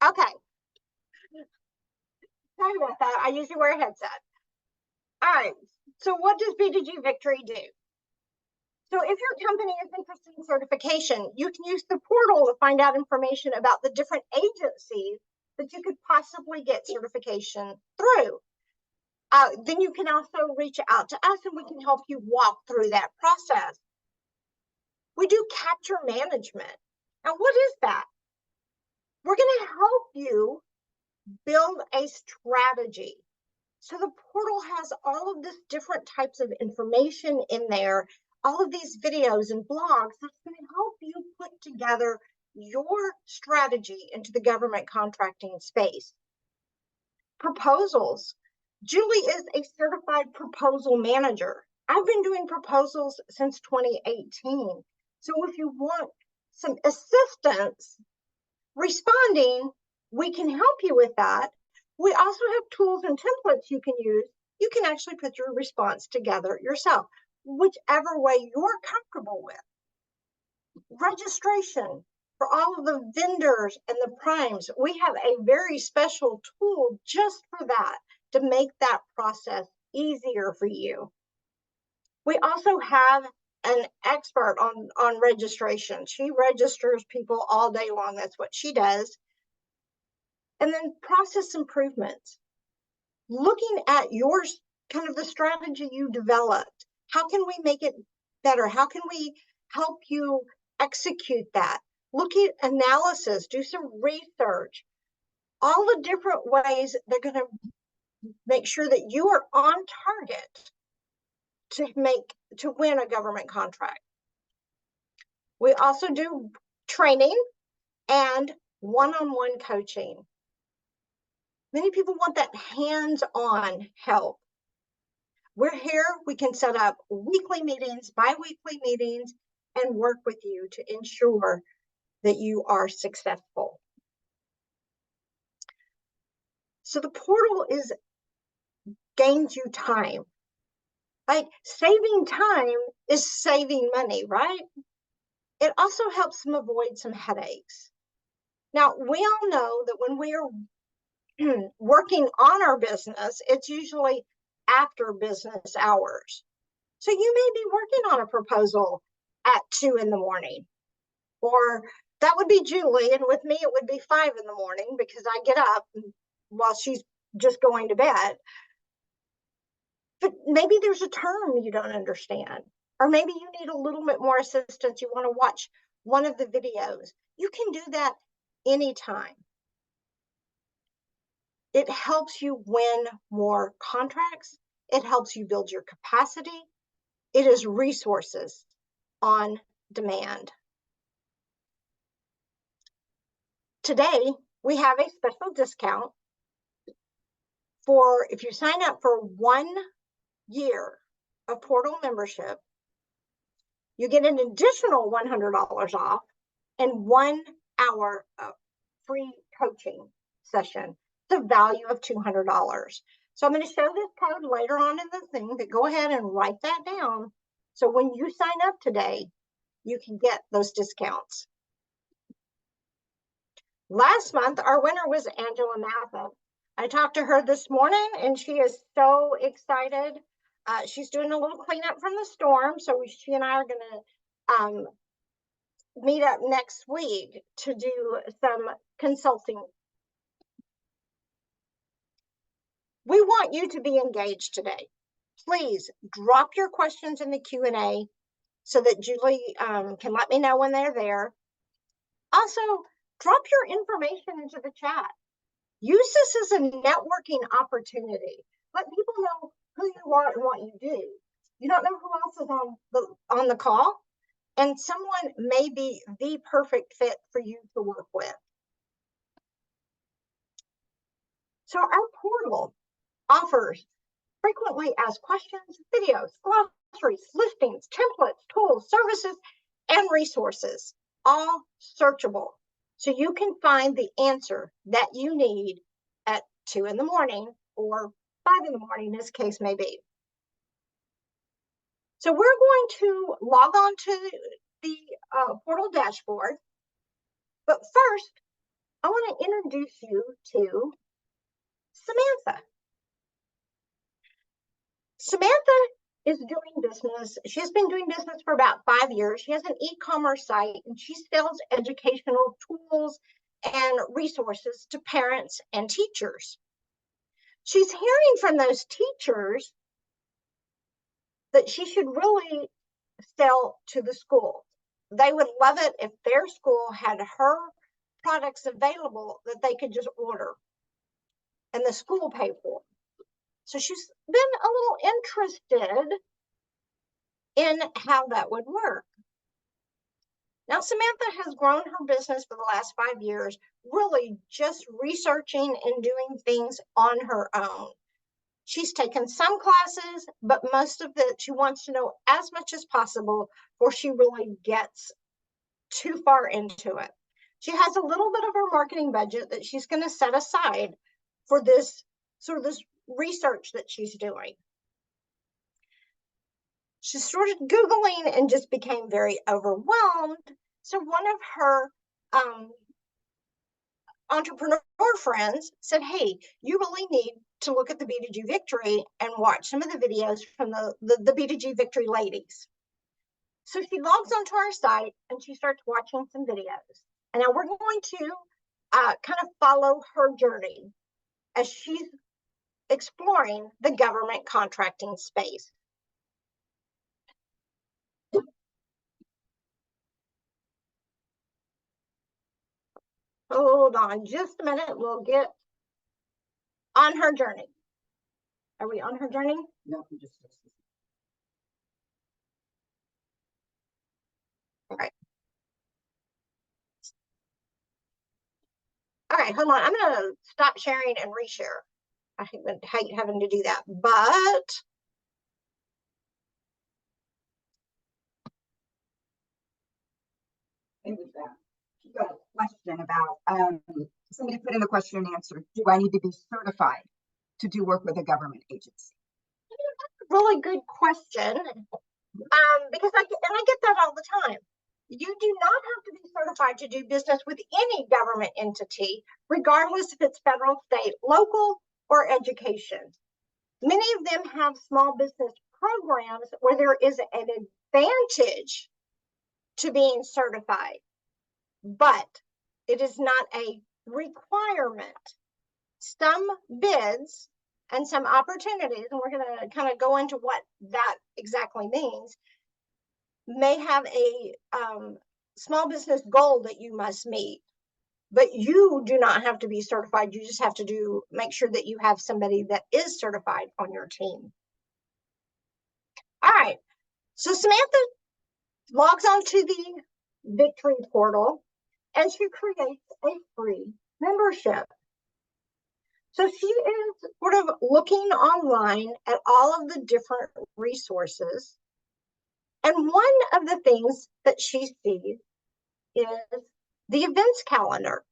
Okay. Sorry about that. I usually wear a headset. All right. So what does B2G Victory do? So if your company is interested in certification, you can use the portal to find out information about the different agencies that you could possibly get certification through. Then you can also reach out to us and we can help you walk through that process. We do capture management. Now, what is that? We're going to help you build a strategy. So the portal has all of this different types of information in there, all of these videos and blogs that's going to help you put together your strategy into the government contracting space. Proposals. Julie is a certified proposal manager. I've been doing proposals since 2018. So if you want some assistance responding, we can help you with that. We also have tools and templates you can use. You can actually put your response together yourself, whichever way you're comfortable with. Registration for all of the vendors and the primes. We have a very special tool just for that, to make that process easier for you. We also have an expert on registration. She registers people all day long. That's what she does. And then process improvements. Looking at yours, kind of the strategy you developed. How can we make it better? How can we help you execute that? Look at analysis, do some research. All the different ways they're going to make sure that you are on target to win a government contract. We also do training and one-on-one coaching. Many people want that hands-on help. We're here, we can set up weekly meetings, bi-weekly meetings, and work with you to ensure that you are successful. So the portal gains you time. Like saving time is saving money, right? It also helps them avoid some headaches. Now, we all know that when we are working on our business, it's usually after business hours. So you may be working on a proposal at 2 in the morning, or that would be Julie, and with me it would be 5 in the morning because I get up while she's just going to bed. But maybe there's a term you don't understand, or maybe you need a little bit more assistance. You want to watch one of the videos. You can do that anytime. It helps you win more contracts. It helps you build your capacity. It is resources on demand. Today, we have a special discount for if you sign up for 1 year of portal membership, you get an additional $100 off and 1 hour of free coaching session, the value of $200. So I'm going to show this code later on in the thing, but go ahead and write that down. So when you sign up today, you can get those discounts. Last month, our winner was Angela Mathis. I talked to her this morning and she is so excited. She's doing a little cleanup from the storm. So she and I are going to meet up next week to do some consulting. We want you to be engaged today. Please drop your questions in the Q&A so that Julie can let me know when they're there. Also, drop your information into the chat. Use this as a networking opportunity. Let people know who you are and what you do. You don't know who else is on the call, and someone may be the perfect fit for you to work with. So our portal offers frequently asked questions, videos, glossaries, listings, templates, tools, services, and resources, all searchable. So you can find the answer that you need at 2 in the morning or 5 in the morning, as case may be. So we're going to log on to the portal dashboard. But first, I want to introduce you to Samantha. Samantha is doing business. She has been doing business for about 5 years. She has an e-commerce site and she sells educational tools and resources to parents and teachers. She's hearing from those teachers that she should really sell to the school. They would love it if their school had her products available that they could just order and the school pay for. So she's been a little interested in how that would work. Now, Samantha has grown her business for the last 5 years, really just researching and doing things on her own. She's taken some classes, but most of it, she wants to know as much as possible before she really gets too far into it. She has a little bit of her marketing budget that she's going to set aside for this sort of this research that she's doing. She started Googling and just became very overwhelmed. So one of her entrepreneur friends said, hey, you really need to look at the B2G Victory and watch some of the videos from the B2G Victory ladies. So she logs onto our site and she starts watching some videos. And now we're going to kind of follow her journey as she's exploring the government contracting space. Hold on just a minute. We'll get on her journey. Are we on her journey? No, we just. All right. All right, hold on. I'm going to stop sharing and reshare. I hate having to do that, but You got a question about somebody put in a question and answer. Do I need to be certified to do work with a government agency? really good question. Because I get that all the time. You do not have to be certified to do business with any government entity, regardless if it's federal, state, local, or education. Many of them have small business programs where there is an advantage to being certified, but it is not a requirement. Some bids and some opportunities, and we're going to kind of go into what that exactly means, may have a small business goal that you must meet, but you do not have to be certified. You just have to make sure that you have somebody that is certified on your team. All right, so Samantha logs on to the Victory Portal and she creates a free membership. So she is sort of looking online at all of the different resources. And one of the things that she sees is the events calendar.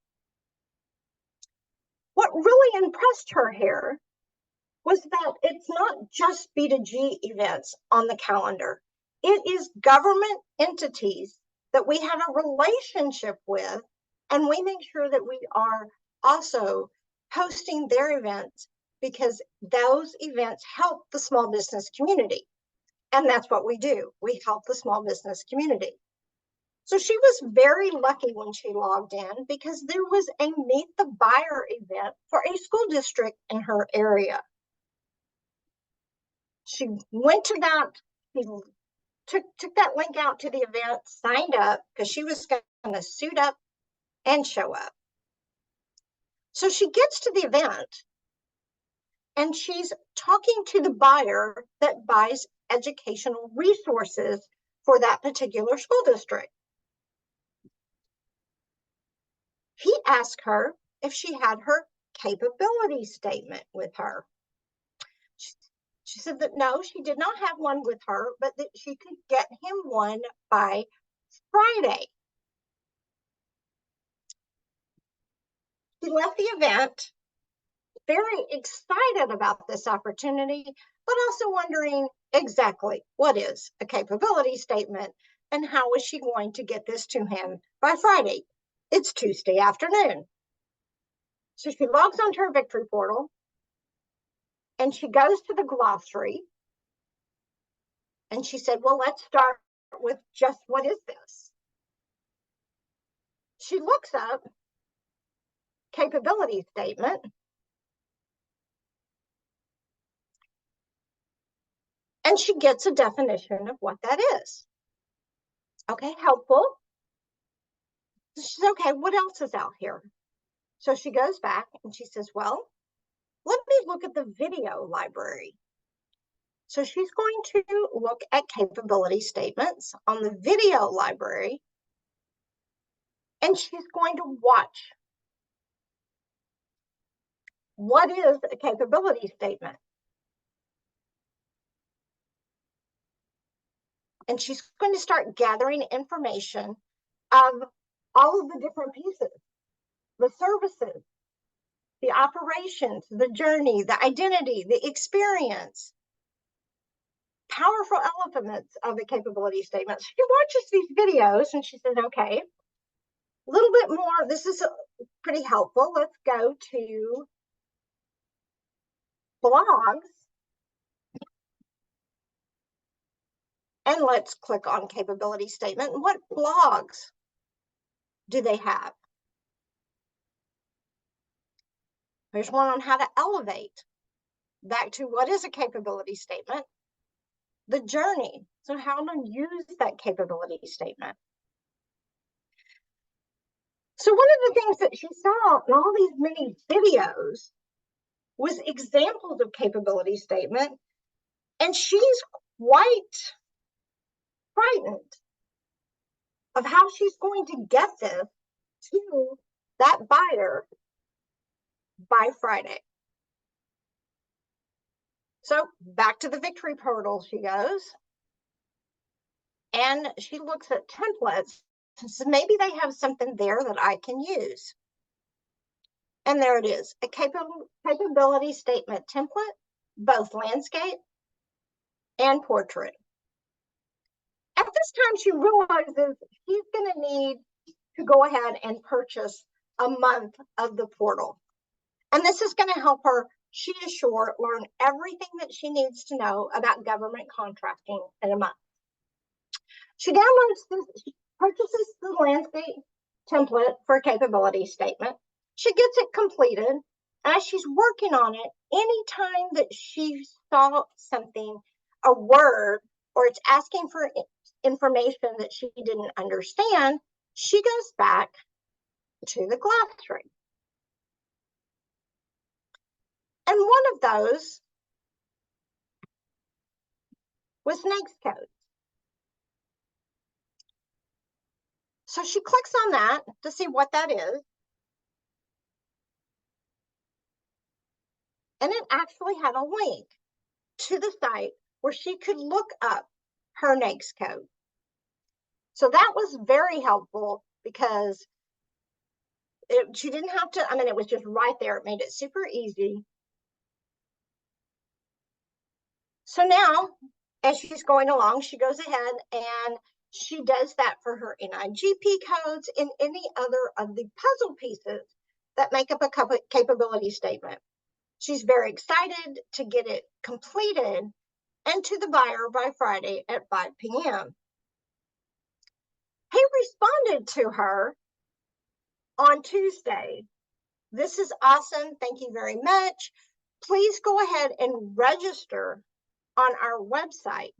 What really impressed her here was that it's not just B2G events on the calendar. It is government entities that we have a relationship with, and we make sure that we are also hosting their events because those events help the small business community. And that's what we do. We help the small business community. So she was very lucky when she logged in because there was a Meet the Buyer event for a school district in her area. She went to that, she took that link out to the event, signed up because she was going to suit up and show up. So she gets to the event and she's talking to the buyer that buys educational resources for that particular school district. He asked her if she had her capability statement with her. She said that no, she did not have one with her, but that she could get him one by Friday. She left the event very excited about this opportunity, but also wondering exactly what is a capability statement and how is she going to get this to him by Friday? It's Tuesday afternoon. So she logs onto her Victory Portal and she goes to the glossary and she said, well, let's start with just what is this? She looks up capability statement and she gets a definition of what that is. Okay, helpful. She says, okay, what else is out here? So she goes back and she says, well, let me look at the video library. So she's going to look at capability statements on the video library, and she's going to watch what is a capability statement. And she's going to start gathering information of all of the different pieces, the services, the operations, the journey, the identity, the experience, powerful elements of a capability statement. So she watches these videos and she says, okay, a little bit more, this is pretty helpful. Let's go to blogs and let's click on capability statement. What blogs do they have? There's one on how to elevate. Back to what is a capability statement? The journey. So how to use that capability statement. So one of the things that she saw in all these mini videos was examples of capability statement, and she's quite frightened of how she's going to get this to that buyer by Friday. So back to the Victory Portal she goes, and she looks at templates. So maybe they have something there that I can use. And there it is, a capability statement template, both landscape and portrait. At this time, she realizes she's going to need to go ahead and purchase a month of the portal. And this is going to help her, she is sure, learn everything that she needs to know about government contracting in a month. She downloads this, she purchases the landscape template for a capability statement. She gets it completed. As she's working on it, anytime that she saw something, a word, or it's asking for information that she didn't understand, she goes back to the glossary. And one of those was NAICS code. So she clicks on that to see what that is. And it actually had a link to the site where she could look up her NAICS code. So that was very helpful because she didn't have to, I mean, it was just right there. It made it super easy. So now, as she's going along, she goes ahead and she does that for her NIGP codes and any other of the puzzle pieces that make up a capability statement. She's very excited to get it completed and to the buyer by Friday at 5 p.m. He responded to her on Tuesday. This is awesome. Thank you very much. Please go ahead and register on our website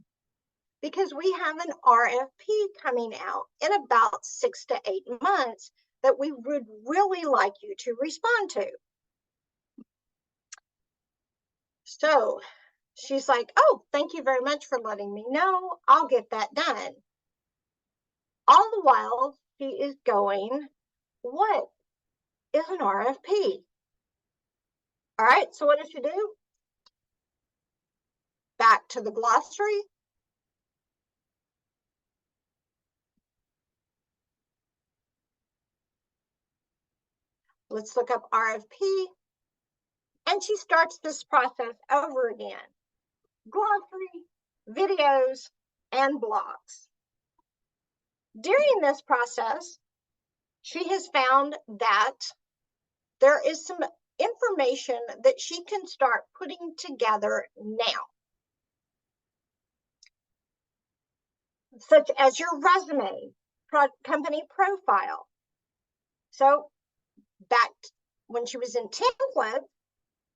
because we have an RFP coming out in about 6 to 8 months that we would really like you to respond to. So she's like, oh, thank you very much for letting me know. I'll get that done. All the while, she is going, what is an RFP? All right, so what does she do? Back to the glossary. Let's look up RFP. And she starts this process over again. Glossary, videos, and blogs. During this process, she has found that there is some information that she can start putting together now, such as your resume, company profile. So back when she was in templates,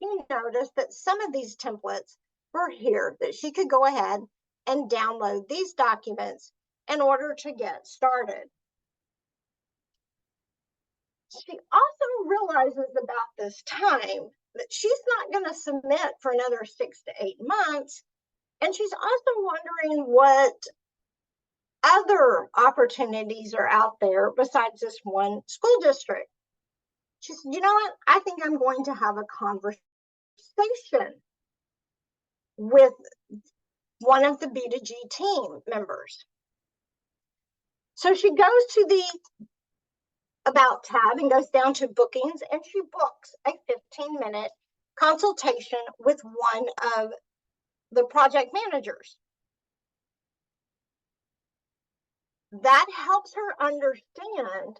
she noticed that some of these templates were here, that she could go ahead and download these documents in order to get started. She also realizes about this time that she's not going to submit for another 6 to 8 months. And she's also wondering what other opportunities are out there besides this one school district. She said, you know what? I think I'm going to have a conversation with one of the B2G team members. So she goes to the About tab and goes down to bookings, and she books a 15-minute consultation with one of the project managers. That helps her understand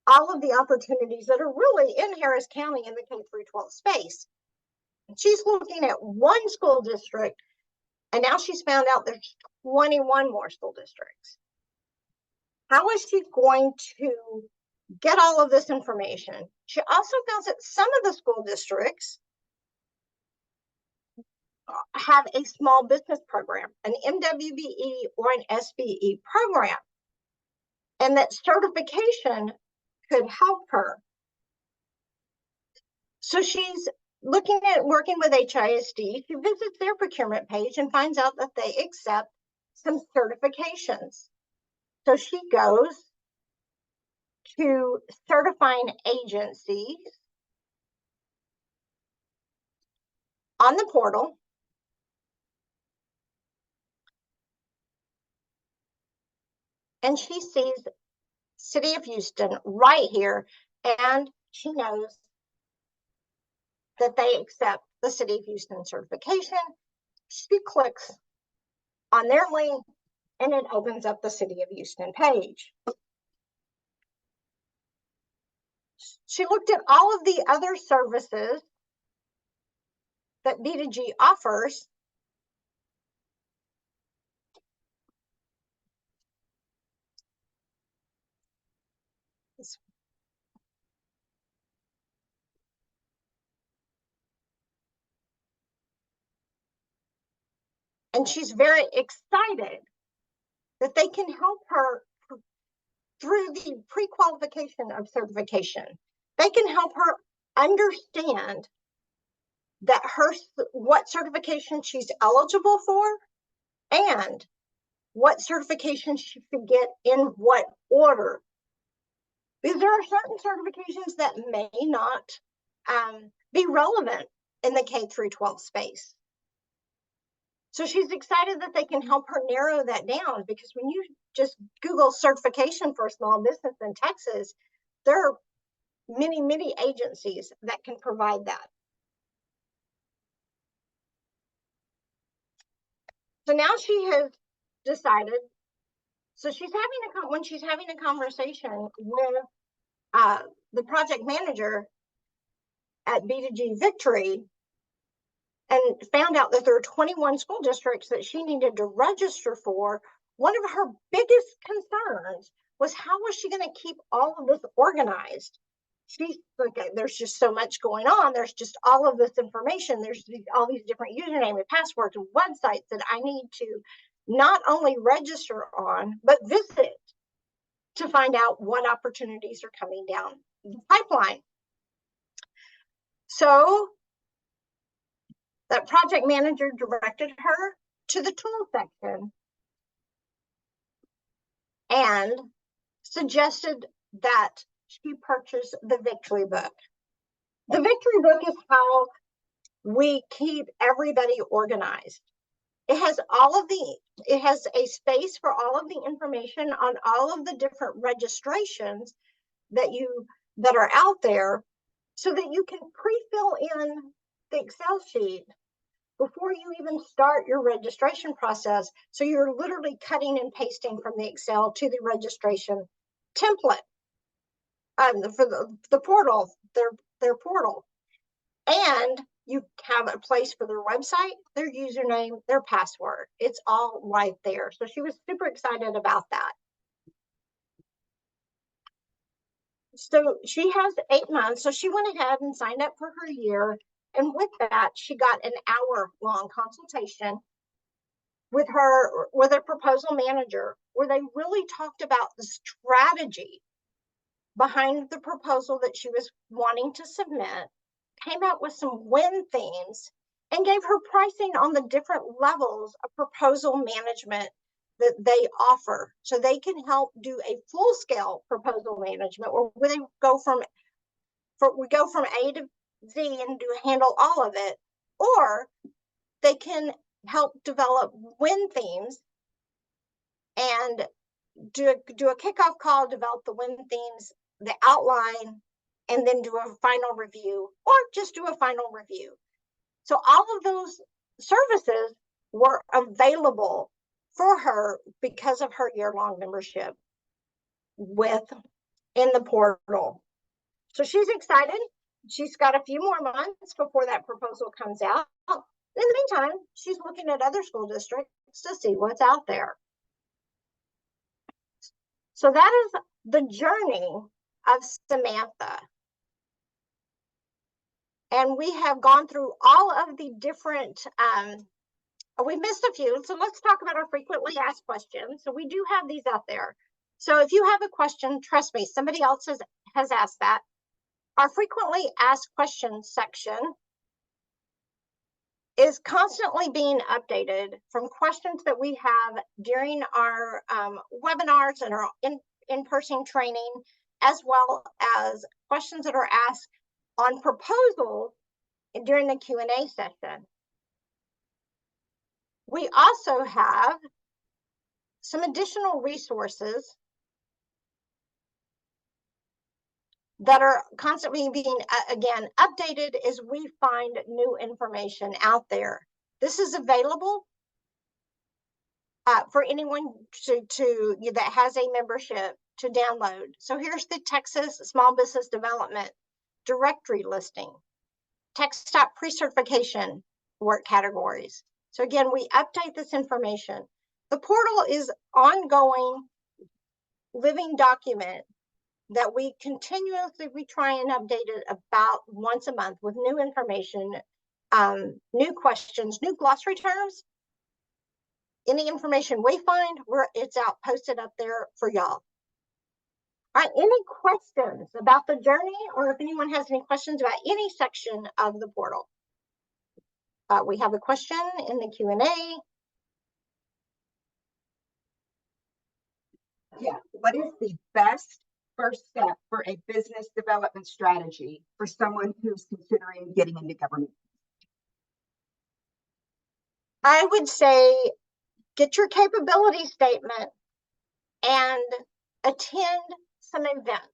all of the opportunities that are really in Harris County in the K-12 space. She's looking at one school district, and now she's found out there's 21 more school districts. How is she going to get all of this information? She also found that some of the school districts have a small business program, an MWBE or an SBE program, and that certification could help her. So she's looking at working with HISD. She visits their procurement page and finds out that they accept some certifications. So she goes to certifying agencies on the portal, and she sees City of Houston right here, and she knows that they accept the City of Houston certification. She clicks on their link, and it opens up the City of Houston page. She looked at all of the other services that B2G offers, and she's very excited that they can help her through the pre-qualification of certification. They can help her understand that what certification she's eligible for and what certification she should get in what order. Because there are certain certifications that may not be relevant in the K-12 space. So she's excited that they can help her narrow that down, because when you just Google certification for a small business in Texas, there are many, many agencies that can provide that. So now she has decided, so when she's having a conversation with the project manager at B2G Victory, and found out that there are 21 school districts that she needed to register for, one of her biggest concerns was how was she going to keep all of this organized? She's like, there's just so much going on. There's just all of this information. There's all these different username and passwords and websites that I need to not only register on, but visit to find out what opportunities are coming down the pipeline. So that project manager directed her to the tool section and suggested that she purchase the Victory Book. The Victory Book is how we keep everybody organized. It has a space for all of the information on all of the different registrations that are out there, so that you can pre-fill in the Excel sheet before you even start your registration process. So you're literally cutting and pasting from the Excel to the registration template. For the portal, their portal. And you have a place for their website, their username, their password. It's all right there. So she was super excited about that. So she has 8 months. So she went ahead and signed up for her year. And with that, she got an hour-long consultation with a proposal manager, where they really talked about the strategy behind the proposal that she was wanting to submit, came out with some win themes, and gave her pricing on the different levels of proposal management that they offer. So they can help do a full-scale proposal management where we go from A to Z and handle all of it, or they can help develop win themes and do a kickoff call, develop the win themes, the outline, and then do a final review, or just do a final review. So all of those services were available for her because of her year-long membership in the portal. So she's excited. She's got a few more months before that proposal comes out. In the meantime, she's looking at other school districts to see what's out there. So that is the journey of Samantha. And we have gone through all of the different, we missed a few. So let's talk about our frequently asked questions. So we do have these out there. So if you have a question, trust me, somebody else has asked that. Our frequently asked questions section is constantly being updated from questions that we have during our webinars and our in-person training, as well as questions that are asked on proposals during the Q&A session. We also have some additional resources that are constantly being, again, updated as we find new information out there. This is available for anyone that has a membership to download. So here's the Texas Small Business Development directory listing, TxDOT pre-certification work categories. So again, we update this information. The portal is ongoing living document that we continuously try and update it about once a month with new information, new questions, new glossary terms. Any information we find, it's out posted up there for y'all. All right, any questions about the journey, or if anyone has any questions about any section of the portal? We have a question in the Q&A. Yeah, what is the best first step for a business development strategy for someone who's considering getting into government? I would say get your capability statement and attend some events.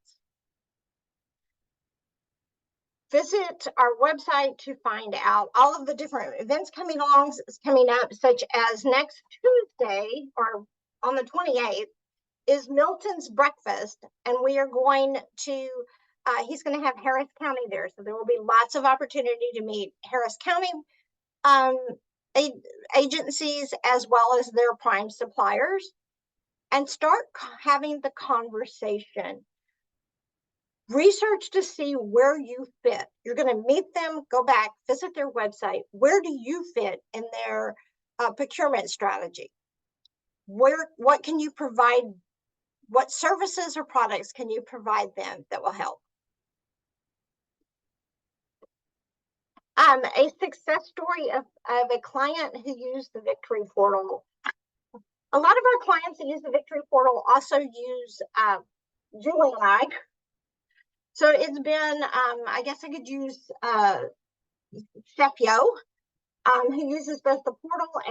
Visit our website to find out all of the different events coming up, such as next Tuesday, or on the 28th, is Milton's breakfast, and we are going to, he's going to have Harris County there. So there will be lots of opportunity to meet Harris County agencies, as well as their prime suppliers, and start having the conversation. Research to see where you fit. You're going to meet them, go back, visit their website. Where do you fit in their procurement strategy? What can you provide? What services or products can you provide them that will help? A success story of a client who used the Victory Portal. A lot of our clients that use the Victory Portal also use Julie and I. So it's been, I guess I could use Chef Yo, who uses both the portal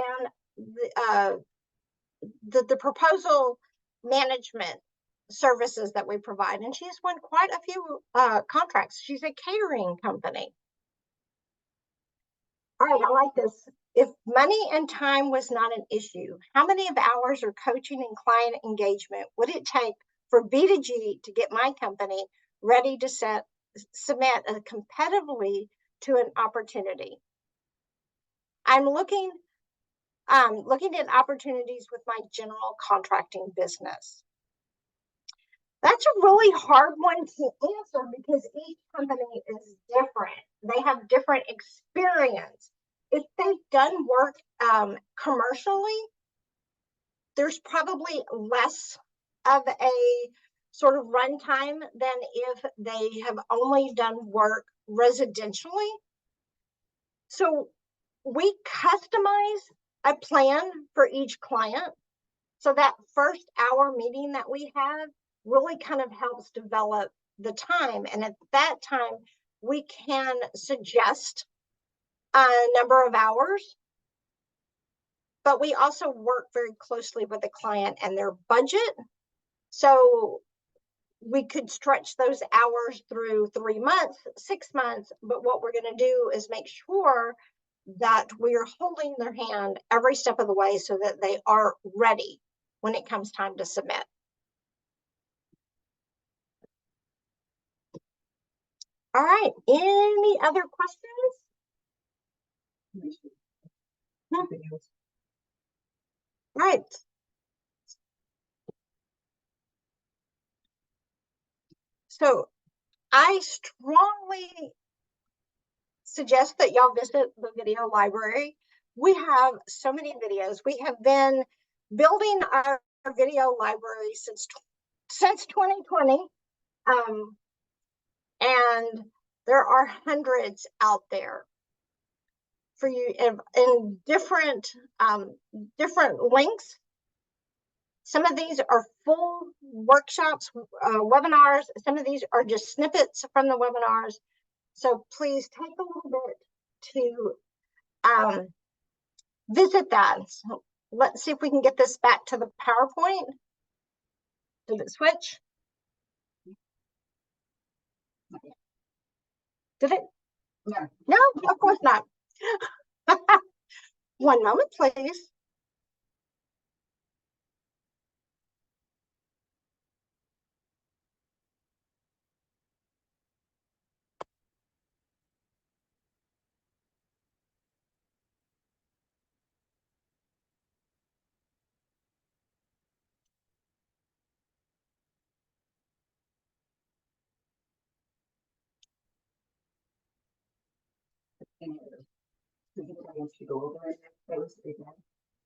and the proposal management services that we provide. And she's won quite a few contracts. She's a catering company. All right, I like this. If money and time was not an issue, how many of hours of coaching and client engagement would it take for B2G to get my company ready to set submit competitively to an opportunity. I'm looking at opportunities with my general contracting business. That's a really hard one to answer because each company is different. They have different experience. If they've done work commercially, there's probably less of a sort of runtime than if they have only done work residentially. So we customize a plan for each client. So that first hour meeting that we have really kind of helps develop the time. And at that time, we can suggest a number of hours, but we also work very closely with the client and their budget. So we could stretch those hours through 3 months, 6 months, but what we're going to do is make sure that we're holding their hand every step of the way so that they are ready when it comes time to submit. All right, any other questions? Right. So I strongly suggest that y'all visit the video library. We have so many videos. We have been building our video library since 2020. And there are hundreds out there for you in different links. Some of these are full workshops, webinars. Some of these are just snippets from the webinars. So please take a little bit to visit that. So let's see if we can get this back to the PowerPoint. Did it switch? Did it? No. No, of course not. One moment, please.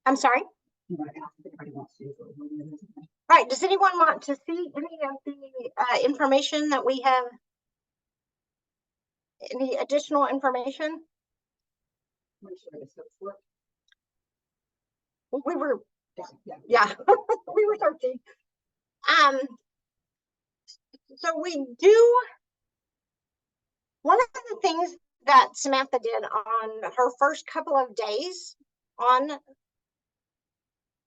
I'm sorry. All right, does anyone want to see any of the information that we have? Any additional information? We were, yeah, we were searching. So we do, one of the things that Samantha did on her first couple of days on,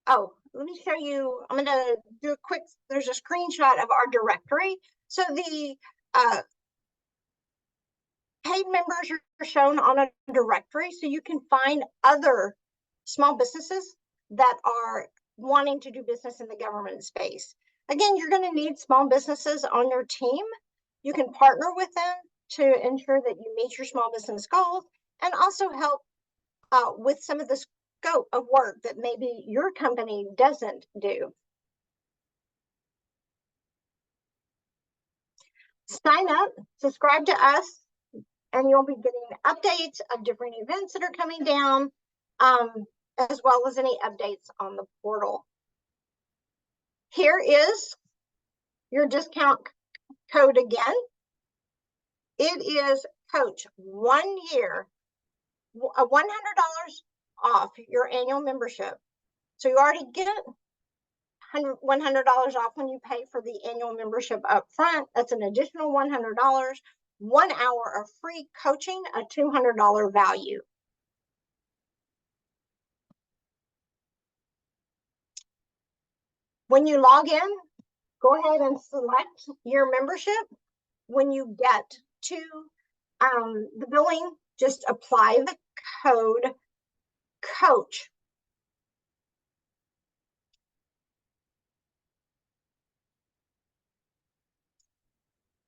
oh, let me show you, I'm going to do a quick, there's a screenshot of our directory. So the paid members are shown on a directory, so you can find other small businesses that are wanting to do business in the government space. Again, you're going to need small businesses on your team. You can partner with them to ensure that you meet your small business goals and also help with some of the scope of work that maybe your company doesn't do. Sign up, subscribe to us, and you'll be getting updates of different events that are coming down, as well as any updates on the portal. Here is your discount code again. It is Coach 1 year, $100 off your annual membership. So you already get $100 off when you pay for the annual membership up front. That's an additional $100. 1 hour of free coaching, a $200 value. When you log in, go ahead and select your membership. When you get to the billing, just apply the code COACH.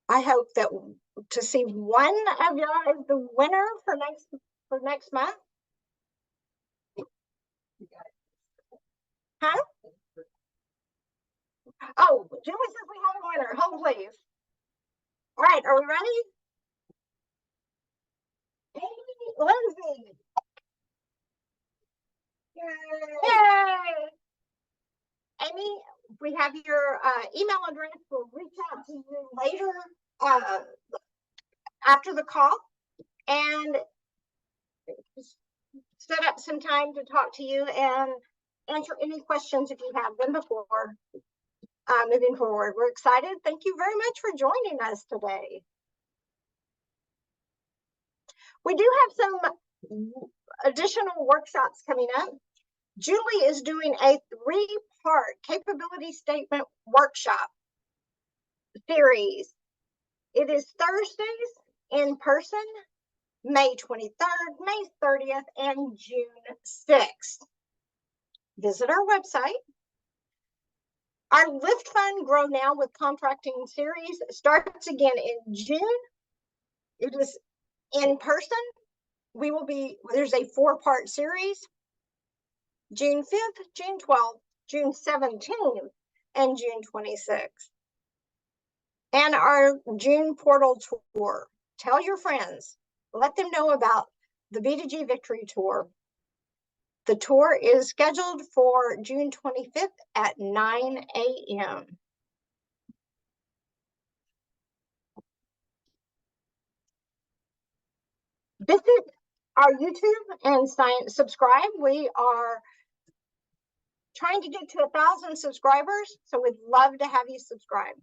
I hope that to see one of y'all as the winner for next month. Huh? Oh, Julie says we have a winner. Hold please. All right, are we ready? Amy Lindsay. Yay! Amy, we have your email address. We'll reach out to you later after the call and set up some time to talk to you and answer any questions if you have them before moving forward. We're excited. Thank you very much for joining us today. We do have some additional workshops coming up. Julie is doing a 3-part capability statement workshop series. It is Thursdays in person, May 23rd, May 30th, and June 6th. Visit our website. Our Lift Fund Grow Now with Contracting series starts again in June. It is in person. There's a 4-part series, June 5th, June 12th, June 17th, and June 26th. And our June portal tour. Tell your friends, let them know about the B2G Victory Tour. The tour is scheduled for June 25th at 9 a.m. Visit our YouTube and subscribe. We are trying to get to 1,000 subscribers, so we'd love to have you subscribe.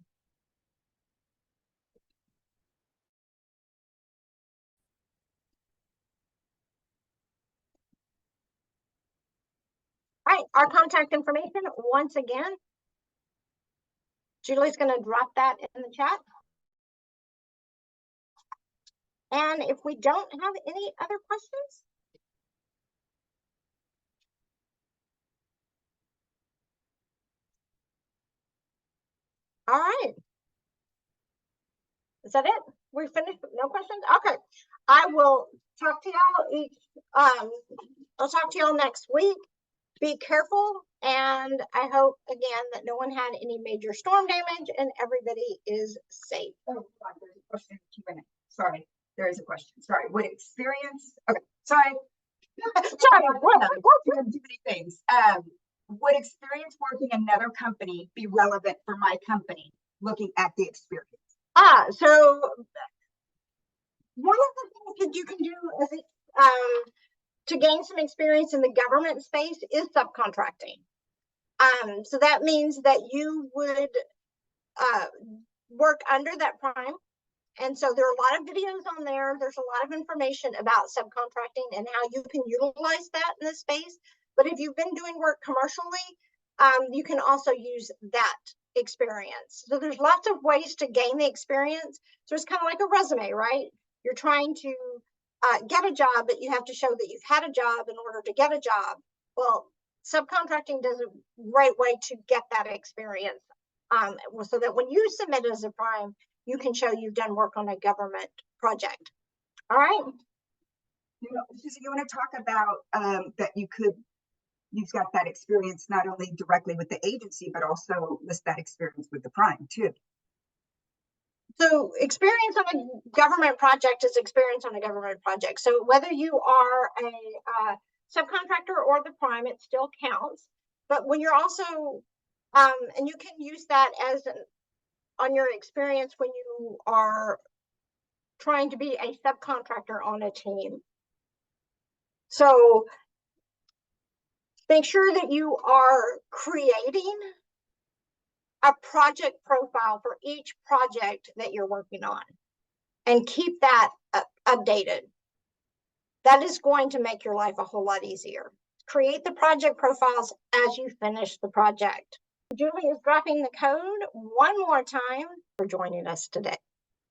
All right, our contact information, once again, Julie's going to drop that in the chat. And if we don't have any other questions, all right. Is that it? We're finished? No questions? Okay. I will talk to y'all I'll talk to y'all next week. Be careful, and I hope again that no one had any major storm damage and everybody is safe. Oh, there's a question in Q&A. Sorry, there is a question. Sorry, what experience? Okay, sorry. Sorry, too many things. Would experience working another company be relevant for my company? Looking at the experience. So one of the things that you can do is to gain some experience in the government space is subcontracting. So that means that you would work under that prime. And so there are a lot of videos on there. There's a lot of information about subcontracting and how you can utilize that in this space. But if you've been doing work commercially, you can also use that experience. So there's lots of ways to gain the experience. So it's kind of like a resume, right? You're trying to get a job, but you have to show that you've had a job in order to get a job. Well, subcontracting does a great way to get that experience, so that when you submit as a prime, you can show you've done work on a government project. All right. Susan, you want to talk about that you've got that experience not only directly with the agency, but also list that experience with the prime too. So experience on a government project is experience on a government project. So whether you are a subcontractor or the prime, it still counts. But when you're also, and you can use that as on your experience when you are trying to be a subcontractor on a team. So make sure that you are creating a project profile for each project that you're working on and keep that updated. That is going to make your life a whole lot easier. Create the project profiles as you finish the project. Julie is dropping the code one more time for joining us today.